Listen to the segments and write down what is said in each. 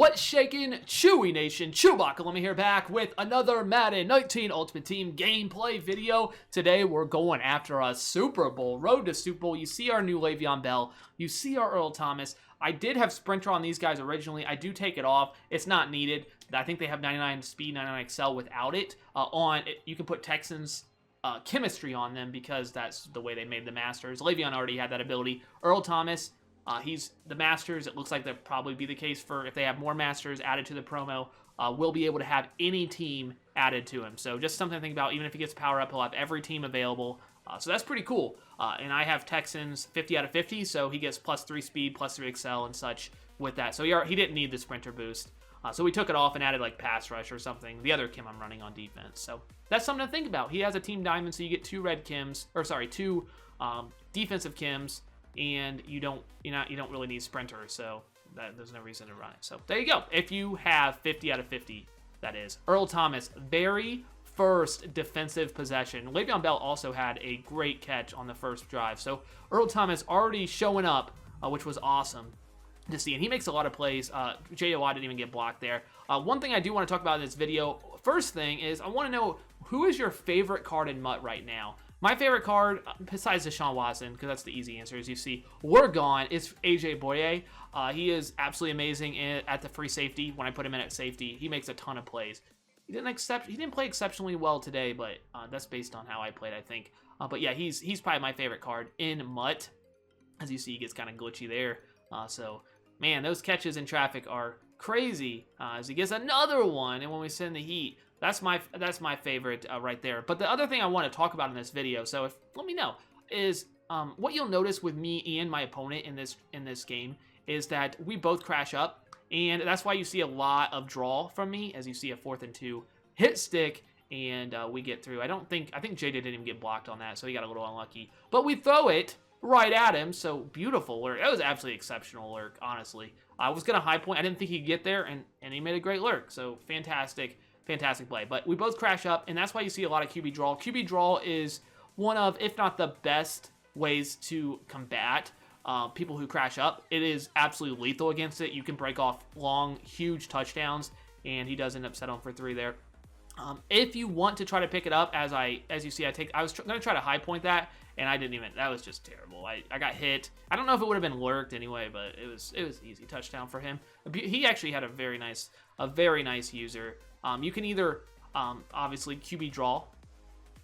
What's shaking, Chewy Nation? ChewbaccaLemma here, back with another Madden 19 Ultimate Team gameplay video. Today we're going after a Super Bowl, road to Super Bowl. You see our new Le'Veon Bell, you see our Earl Thomas. I did have Sprinter on these guys originally. I do take it off. It's not needed. I think they have 99 speed, 99 excel without it. You can put Texans chemistry on them because that's the way they made the Masters. Le'Veon already had that ability. Earl Thomas, he's the Masters. It looks like that'll probably be the case for if they have more Masters added to the promo. We'll be able to have any team added to him. So just something to think about. Even if he gets power up, he'll have every team available. So that's pretty cool. And I have Texans 50 out of 50, so he gets +3 speed, +3 excel, and such with that. So he didn't need the Sprinter boost. So we took it off and added like pass rush or something. The other Kim I'm running on defense. So that's something to think about. He has a team diamond, so you get two defensive Kims, and you don't really need Sprinter, so there's no reason to run it. So there you go. If you have 50 out of 50, that is. Earl Thomas, very first defensive possession. Le'Veon Bell also had a great catch on the first drive. So Earl Thomas already showing up, which was awesome to see. And he makes a lot of plays. J.O.I. didn't even get blocked there. One thing I do want to talk about in this video, first thing is I want to know, who is your favorite card in MUT right now? My favorite card, besides Deshaun Watson, because that's the easy answer, as you see, we're gone, is AJ Boye. He is absolutely amazing at the free safety. When I put him in at safety, he makes a ton of plays. He didn't play exceptionally well today, but that's based on how I played, I think. But yeah, he's probably my favorite card in MUT. As you see, he gets kind of glitchy there. So, man, those catches in traffic are crazy. As he gets another one, and when we send the heat, that's my favorite right there. But the other thing I want to talk about in this video, so let me know, is what you'll notice with me and my opponent in this game is that we both crash up. And that's why you see a lot of draw from me, as you see a 4th and 2 hit stick, and we get through. I think JJ didn't even get blocked on that, so he got a little unlucky. But we throw it right at him, so beautiful lurk. That was absolutely exceptional lurk, honestly. I was going to high point. I didn't think he'd get there, and he made a great lurk. So fantastic play. But we both crash up, and that's why you see a lot of QB draw. QB draw is one of, if not the best ways to combat people who crash up. It is absolutely lethal against it. You can break off long, huge touchdowns, and he does end up settling for 3 there. If you want to try to pick it up, as you see, I was going to try to high point that, and I didn't even. That was just terrible. I got hit. I don't know if it would have been lurked anyway, but it was easy touchdown for him. He actually had a very nice user. You can either obviously QB draw.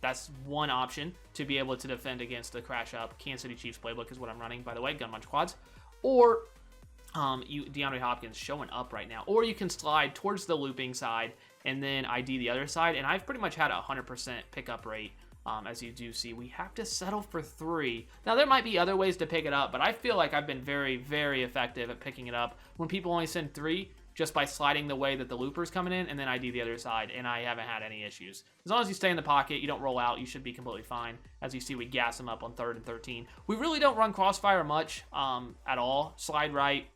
That's one option to be able to defend against the crash up. Kansas City Chiefs playbook is what I'm running, by the way, gun bunch quads. Or DeAndre Hopkins showing up right now. Or you can slide towards the looping side and then ID the other side. And I've pretty much had a 100% pickup rate. As you do see, we have to settle for 3. Now, there might be other ways to pick it up, but I feel like I've been very, very effective at picking it up when people only send 3, just by sliding the way that the looper's coming in and then ID the other side, and I haven't had any issues. As long as you stay in the pocket, you don't roll out, you should be completely fine. As you see, we gas them up on 3rd and 13. We really don't run crossfire much at all. Slide right,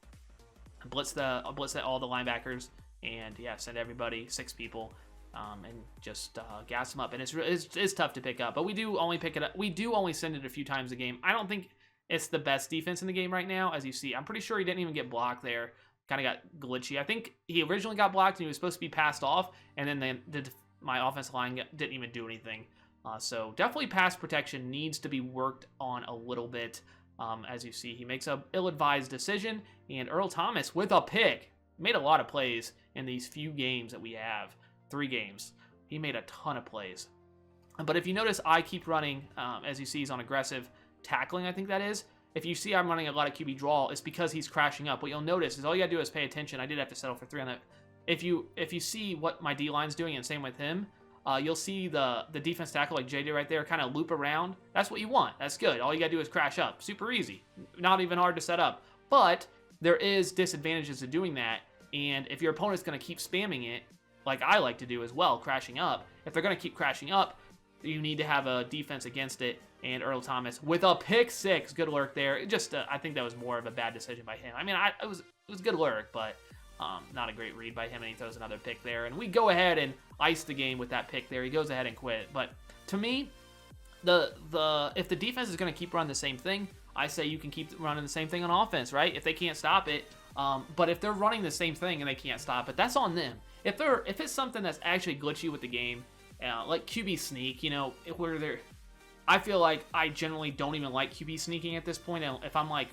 blitz all the linebackers, and yeah, send everybody, 6 people, and just gas them up. And it's tough to pick up, but we do only pick it up. We do only send it a few times a game. I don't think it's the best defense in the game right now. As you see, I'm pretty sure he didn't even get blocked there. Kind of got glitchy. I think he originally got blocked and he was supposed to be passed off, and then my offensive line didn't even do anything. So definitely pass protection needs to be worked on a little bit. As you see, he makes a ill-advised decision, and Earl Thomas with a pick made a lot of plays in these few games that we have. 3 games. He made a ton of plays. But if you notice, I keep running, as you see, he's on aggressive tackling, I think that is. If you see I'm running a lot of QB draw, it's because he's crashing up. What you'll notice is all you gotta do is pay attention. I did have to settle for 3 on that. If you see what my D-line's doing, and same with him, you'll see the defense tackle like JJ right there kind of loop around. That's what you want. That's good. All you gotta do is crash up. Super easy. Not even hard to set up. But there is disadvantages to doing that, and if your opponent's gonna keep spamming it, like I like to do as well, crashing up, if they're gonna keep crashing up, you need to have a defense against it. And Earl Thomas with a pick 6, good lurk there. I think that was more of a bad decision by him. I mean, it was good lurk, but not a great read by him, and he throws another pick there. And we go ahead and ice the game with that pick there. He goes ahead and quit. But to me, if the defense is going to keep running the same thing, I say you can keep running the same thing on offense, right? If they can't stop it. But if they're running the same thing and they can't stop it, that's on them. If it's something that's actually glitchy with the game, like QB sneak, you know, where they're, I feel like I generally don't even like QB sneaking at this point. And if I'm like,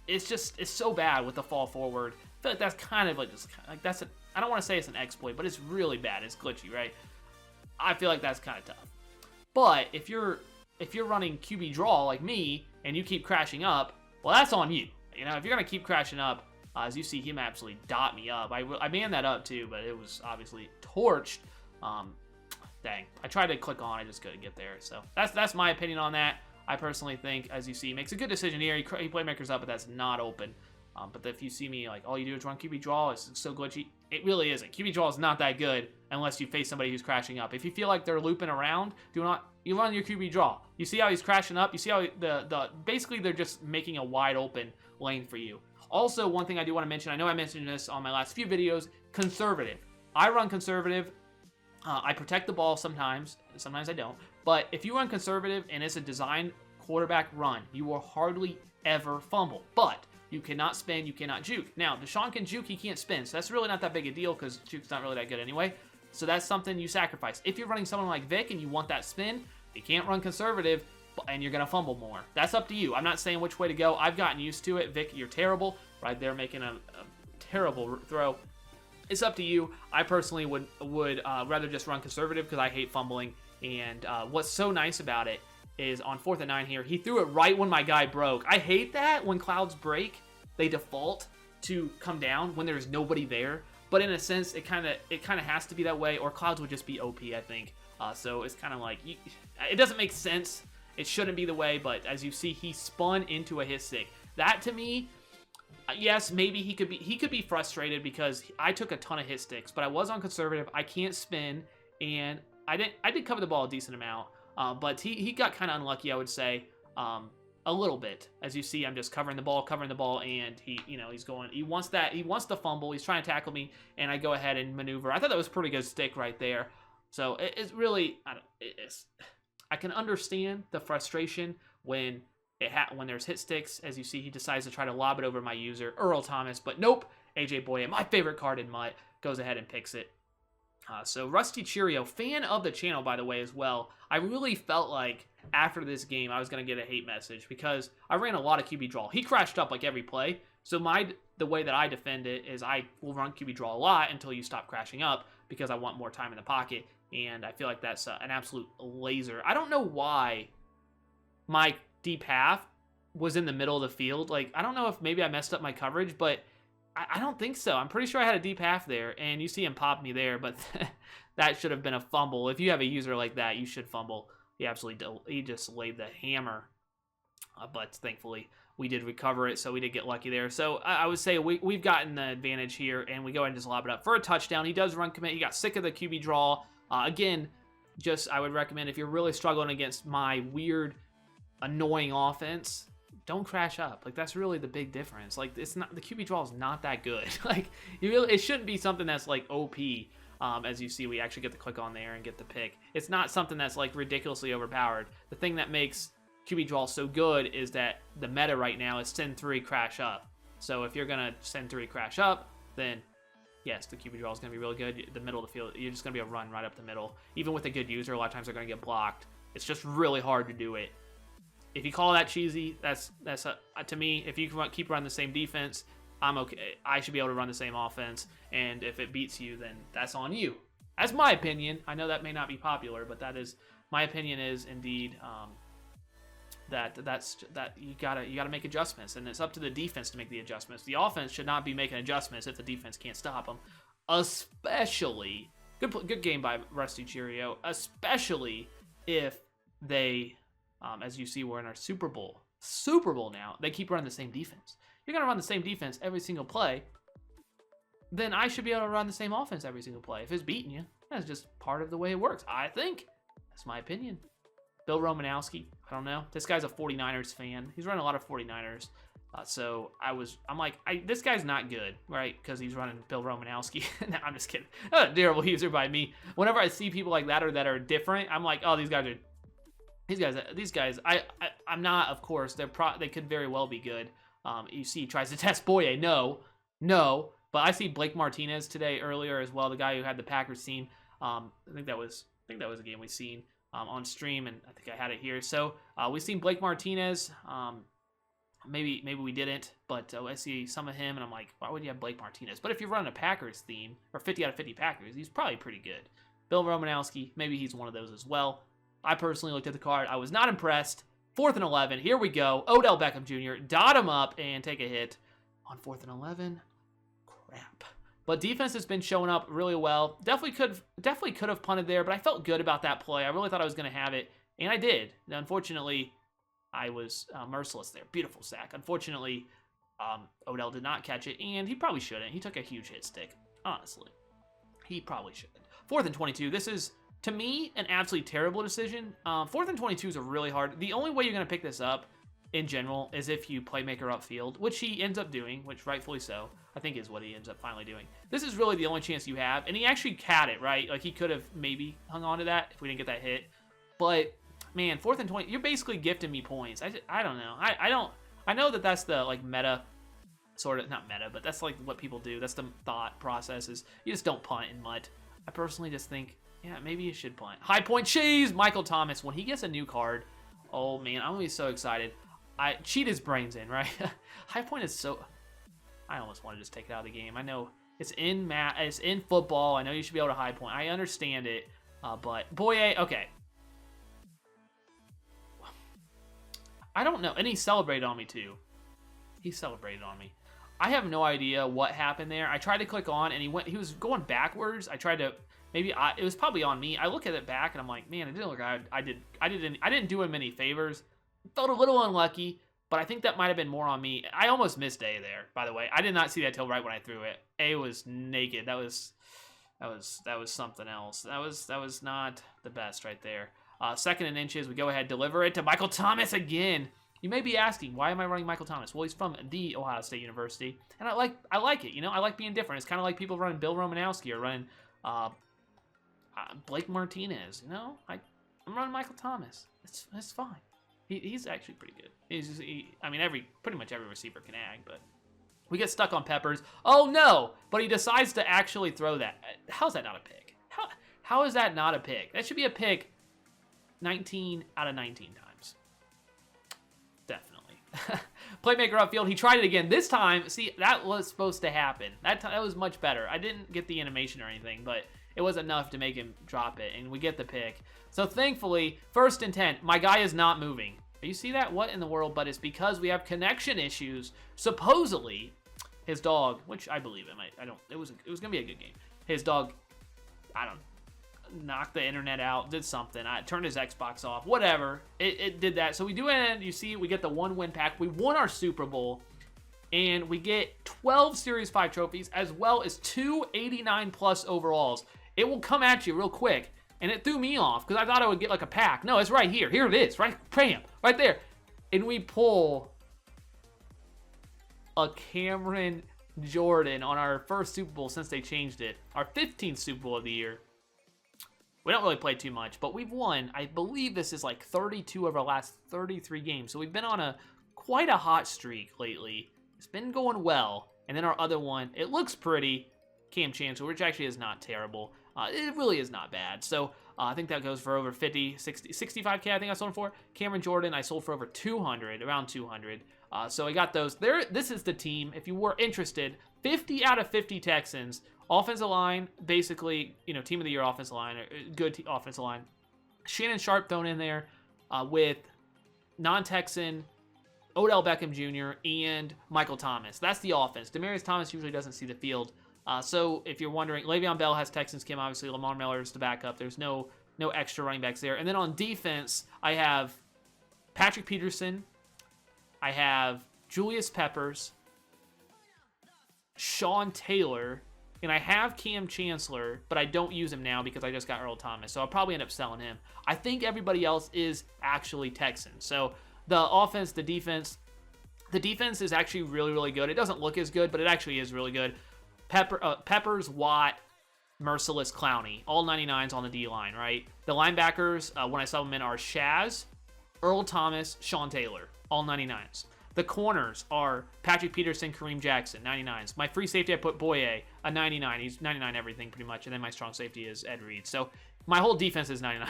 it's so bad with the fall forward. I feel like that's kind of like I don't want to say it's an exploit, but it's really bad. It's glitchy, right? I feel like that's kind of tough. But if you're running QB draw like me and you keep crashing up, well, that's on you. You know, if you're gonna keep crashing up, as you see him absolutely dot me up. I banned that up too, but it was obviously torched. Dang, I tried to click on, I just couldn't get there. So that's my opinion on that. I personally think, as you see, he makes a good decision here. He playmakers up, but that's not open. But if you see me, like, all you do is run QB draw, it's so glitchy. It really isn't. QB draw is not that good unless you face somebody who's crashing up. If you feel like they're looping around, you run your QB draw. You see how he's crashing up? You see how basically they're just making a wide open lane for you. Also, one thing I do want to mention, I know I mentioned this on my last few videos, conservative. I run conservative. I protect the ball sometimes I don't. But if you run conservative and it's a designed quarterback run, you will hardly ever fumble. But you cannot spin, you cannot juke. Now, Deshaun can juke, he can't spin. So that's really not that big a deal because juke's not really that good anyway. So that's something you sacrifice. If you're running someone like Vic and you want that spin, you can't run conservative and you're going to fumble more. That's up to you. I'm not saying which way to go. I've gotten used to it. Vic, you're terrible. Right there making a terrible throw. It's up to you. I personally would rather just run conservative because I hate fumbling. And what's so nice about it is on 4th and 9 here, he threw it right when my guy broke. I hate that when clouds break, they default to come down when there's nobody there. But in a sense, it kind of has to be that way, or clouds would just be OP, I think. So it's kind of like, it doesn't make sense. It shouldn't be the way, but as you see, he spun into a hit stick. That to me, yes, maybe he could be frustrated because I took a ton of hit sticks, but I was on conservative. I can't spin, and I did cover the ball a decent amount, but he got kind of unlucky, I would say, a little bit. As you see, I'm just covering the ball, and he wants the fumble. He's trying to tackle me, and I go ahead and maneuver. I thought that was a pretty good stick right there. So it's really, I can understand the frustration when there's hit sticks. As you see, he decides to try to lob it over my user, Earl Thomas, but nope. AJ Boye, my favorite card in MUT, goes ahead and picks it. So Rusty Cheerio, fan of the channel, by the way, as well. I really felt like after this game I was going to get a hate message because I ran a lot of QB draw. He crashed up like every play. So the way that I defend it is I will run QB draw a lot until you stop crashing up because I want more time in the pocket. And I feel like that's an absolute laser. I don't know why my deep half was in the middle of the field. Like, I don't know if maybe I messed up my coverage, but I don't think so. I'm pretty sure I had a deep half there, and you see him pop me there, but that should have been a fumble. If you have a user like that, you should fumble. He just laid the hammer, but thankfully we did recover it, so we did get lucky there. So I would say we've gotten the advantage here, and we go ahead and just lob it up for a touchdown. He does run commit. He got sick of the QB draw. Again, I would recommend if you're really struggling against my weird, annoying offense, don't crash up. Like, that's really the big difference. Like, it's not, the QB draw is not that good. Like, it shouldn't be something that's like OP. As you see, we actually get to click on there and get the pick. It's not something that's like ridiculously overpowered. The thing that makes QB draw so good is that the meta right now is send 3 crash up. So if you're gonna send 3 crash up, then yes, the QB draw is gonna be really good. The middle of the field, you're just gonna be a run right up the middle. Even with a good user, a lot of times they're gonna get blocked. It's just really hard to do it. If you call that cheesy, that's to me. If you keep running the same defense, I'm okay. I should be able to run the same offense, and if it beats you, then that's on you. That's my opinion. I know that may not be popular, but that is my opinion. Is indeed that you gotta make adjustments, and it's up to the defense to make the adjustments. The offense should not be making adjustments if the defense can't stop them. Especially good game by Rusty Cheerio. Especially if they. As you see, we're in our Super Bowl now. They keep running the same defense. You're going to run the same defense every single play, then I should be able to run the same offense every single play. If it's beating you, that's just part of the way it works, I think. That's my opinion. Bill Romanowski, I don't know. This guy's a 49ers fan. He's running a lot of 49ers. So I'm like, this guy's not good, right? Because he's running Bill Romanowski. No, I'm just kidding. A terrible user by me. Whenever I see people like that or that are different, I'm like, oh, these guys are these guys, I'm not, of course, they could very well be good. You see, he tries to test Boye. No. But I see Blake Martinez today earlier as well, the guy who had the Packers team. I think that was a game we seen on stream, and I think I had it here. So we've seen Blake Martinez. Maybe we didn't, but I see some of him, and I'm like, why would you have Blake Martinez? But if you're running a Packers theme, or 50 out of 50 Packers, he's probably pretty good. Bill Romanowski, maybe he's one of those as well. I personally looked at the card. I was not impressed. 4th and 11. Here we go. Odell Beckham Jr. Dot him up and take a hit on 4th and 11. Crap. But defense has been showing up really well. Definitely could have punted there, but I felt good about that play. I really thought I was going to have it, and I did. Now, unfortunately, I was merciless there. Beautiful sack. Unfortunately, Odell did not catch it, and he probably shouldn't. He took a huge hit stick, honestly. He probably shouldn't. 4th and 22. This is, to me, an absolutely terrible decision. 4th and 22 is a really hard. The only way you're going to pick this up in general is if you playmaker upfield, which he ends up doing, which rightfully so, I think is what he ends up finally doing. This is really the only chance you have, and he actually had it, right? Like, he could have maybe hung on to that if we didn't get that hit. But, man, 4th and 20, you're basically gifting me points. I don't know. I know that that's the, like, meta, sort of, not meta, but that's, like, what people do. That's the thought process is you just don't punt in mud. I personally just think, yeah, maybe you should punt. High point cheese! Michael Thomas, when he gets a new card, oh, man, I'm going to be so excited. I cheat his brains in, right? High point is so... I almost want to just take it out of the game. I know it's in football. I know you should be able to high point. I understand it, but Boye, okay. I don't know, and he celebrated on me too. He celebrated on me. I have no idea what happened there. I tried to click on, and he was going backwards. I tried to it was probably on me. I look at it back, and I'm like, man, it didn't look. I didn't do him any favors. Felt a little unlucky. But I think that might have been more on me. I almost missed A there, by the way. I did not see that till right when I threw it. A was naked. That was something else. That was not the best right there. 2nd and inches. We go ahead, deliver it to Michael Thomas again. You may be asking, why am I running Michael Thomas? Well, he's from the Ohio State University, and I like it. You know, I like being different. It's kind of like people running Bill Romanowski or running Blake Martinez. You know, I'm running Michael Thomas. It's fine. He's actually pretty good. Pretty much every receiver can ag, but we get stuck on Peppers. Oh no! But he decides to actually throw that. How's that not a pick? How is that not a pick? That should be a pick 19 out of 19 times. Definitely. Playmaker upfield. He tried it again. This time, see, that was supposed to happen. That was much better. I didn't get the animation or anything, but it was enough to make him drop it, and we get the pick. So thankfully, 1st and 10, my guy is not moving. You see that? What in the world? But it's because we have connection issues. Supposedly, his dog, which I believe him. It was gonna be a good game. His dog, knocked the internet out, did something. I turned his Xbox off. Whatever. It did that. So we do it. You see, we get the 1-win pack. We won our Super Bowl, and we get 12 Series 5 trophies as well as 2 89+ overalls. It will come at you real quick. And it threw me off because I thought I would get like a pack. No, it's right here. Here it is. Right, bam, right there. And we pull a Cameron Jordan on our first Super Bowl since they changed it. Our 15th Super Bowl of the year. We don't really play too much, but we've won. I believe this is like 32 of our last 33 games. So we've been on quite a hot streak lately. It's been going well. And then our other one, it looks pretty. Cam Chancellor, which actually is not terrible. It really is not bad. So I think that goes for over 50, 60, 65K. I think I sold him for. Cameron Jordan, I sold for over 200, around 200. So I got those. This is the team. If you were interested, 50 out of 50 Texans. Offensive line, basically, team of the year offensive line, good offensive line. Shannon Sharp thrown in there with non-Texan Odell Beckham Jr. and Michael Thomas. That's the offense. Demaryius Thomas usually doesn't see the field. So if you're wondering, Le'Veon Bell has Texans Kim, obviously Lamar Miller is the backup. There's no extra running backs there. And then on defense, I have Patrick Peterson. I have Julius Peppers, Sean Taylor, and I have Cam Chancellor, but I don't use him now because I just got Earl Thomas. So I'll probably end up selling him. I think everybody else is actually Texans. So the offense, the defense is actually really, really good. It doesn't look as good, but it actually is really good. Peppers, Watt, Merciless, Clowney, all 99s on the D-line, right? The linebackers, when I sub them in, are Shaz, Earl Thomas, Sean Taylor, all 99s. The corners are Patrick Peterson, Kareem Jackson, 99s. My free safety, I put Boye, a 99. He's 99 everything pretty much. And then my strong safety is Ed Reed. So my whole defense is 99.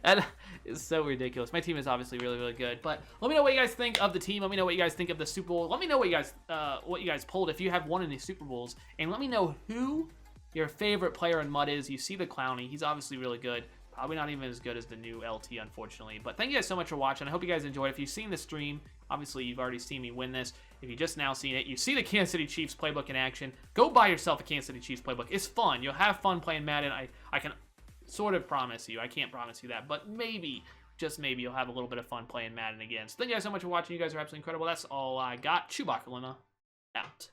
That is so ridiculous. My team is obviously really, really good. But let me know what you guys think of the team. Let me know what you guys think of the Super Bowl. Let me know what you guys pulled if you have won any Super Bowls. And let me know who your favorite player in Mud is. You see the Clowney. He's obviously really good. Probably not even as good as the new LT, unfortunately. But thank you guys so much for watching. I hope you guys enjoyed. If you've seen the stream, obviously you've already seen me win this. If you just now seen it, you see the Kansas City Chiefs playbook in action. Go buy yourself a Kansas City Chiefs playbook. It's fun. You'll have fun playing Madden. I can sort of promise you. I can't promise you that. But maybe, just maybe, you'll have a little bit of fun playing Madden again. So thank you guys so much for watching. You guys are absolutely incredible. That's all I got. ChewbaccaLemma out.